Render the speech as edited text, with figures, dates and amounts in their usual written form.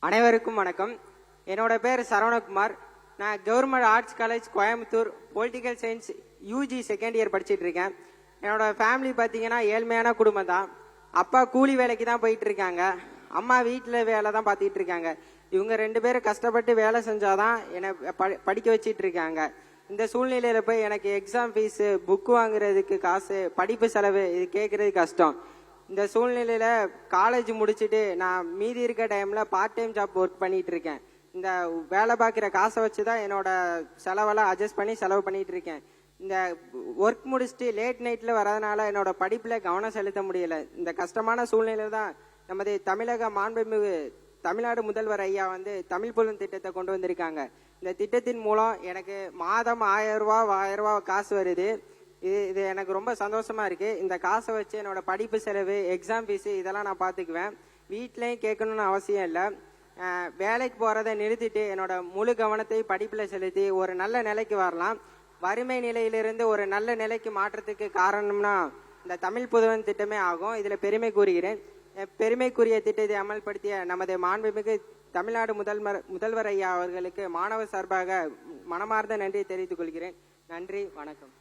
அனைவருக்கும் வணக்கம். என்னோட பேர் சரவணகுமார். நான் government arts college Coimbatore political science UG second year படிச்சுட்டு இருக்கேன். என்னோட ஃபேமிலி பார்த்தீங்கன்னா ஏழ்மையான குடும்பம் தான். அப்பா கூலி வேலைக்கு தான் போயிட்டு இருக்காங்க, அம்மா வீட்டில் வேலை தான் பார்த்துட்டு இருக்காங்க. இவங்க 2 பேரும் கஷ்டப்பட்டு வேலை செஞ்சாதான் என்னை படிக்க வச்சிட்டு இருக்காங்க. இந்த சூழ்நிலையில போய் எனக்கு எக்ஸாம் ஃபீஸு, புக்கு வாங்குறதுக்கு காசு, படிப்பு செலவு இது கேட்கறது கஷ்டம். இந்த சூழ்நிலையில காலேஜ் முடிச்சுட்டு நான் மீதி இருக்க டைம்ல பார்ட் டைம் ஜாப் ஒர்க் பண்ணிட்டு இருக்கேன். இந்த வேலை பார்க்குற காசை வச்சுதான் என்னோட செலவெல்லாம் அட்ஜஸ்ட் பண்ணி செலவு பண்ணிட்டு இருக்கேன். இந்த ஒர்க் முடிச்சுட்டு லேட் நைட்ல வரதுனால என்னோட படிப்புல கவனம் செலுத்த முடியல. இந்த கஷ்டமான சூழ்நிலையில தான் நமது தமிழக மாண்புமிகு தமிழ்நாடு முதல்வர் ஐயா தமிழ் புலன் திட்டத்தை கொண்டு வந்திருக்காங்க. இந்த திட்டத்தின் மூலம் எனக்கு மாதம் 1000 ரூபாய் 1000 ரூபாய் காசு வருது. இது எனக்கு ரொம்ப சந்தோஷமா இருக்கு. இந்த காசை வச்சு என்னோட படிப்பு செலவு, எக்ஸாம் ஃபீஸு இதெல்லாம் நான் பார்த்துக்குவேன். வீட்லயும் கேட்கணும்னு அவசியம் இல்லை. வேலைக்கு போறதை நிறுத்திட்டு என்னோட முழு கவனத்தை படிப்பில் செலுத்தி ஒரு நல்ல நிலைக்கு வரலாம். வறுமை நிலையிலிருந்து ஒரு நல்ல நிலைக்கு மாற்றத்துக்கு காரணம்னா இந்த தமிழ் புதுவன் திட்டமே ஆகும். இதுல பெருமை கூறுகிறேன். பெருமைக்குரிய திட்டத்தை அமல்படுத்திய நமது மாண்புமிகு தமிழ்நாடு முதல்வர் ஐயா அவர்களுக்கு மாணவர் சார்பாக மனமார்ந்த நன்றி தெரிவித்துக் கொள்கிறேன். நன்றி, வணக்கம்.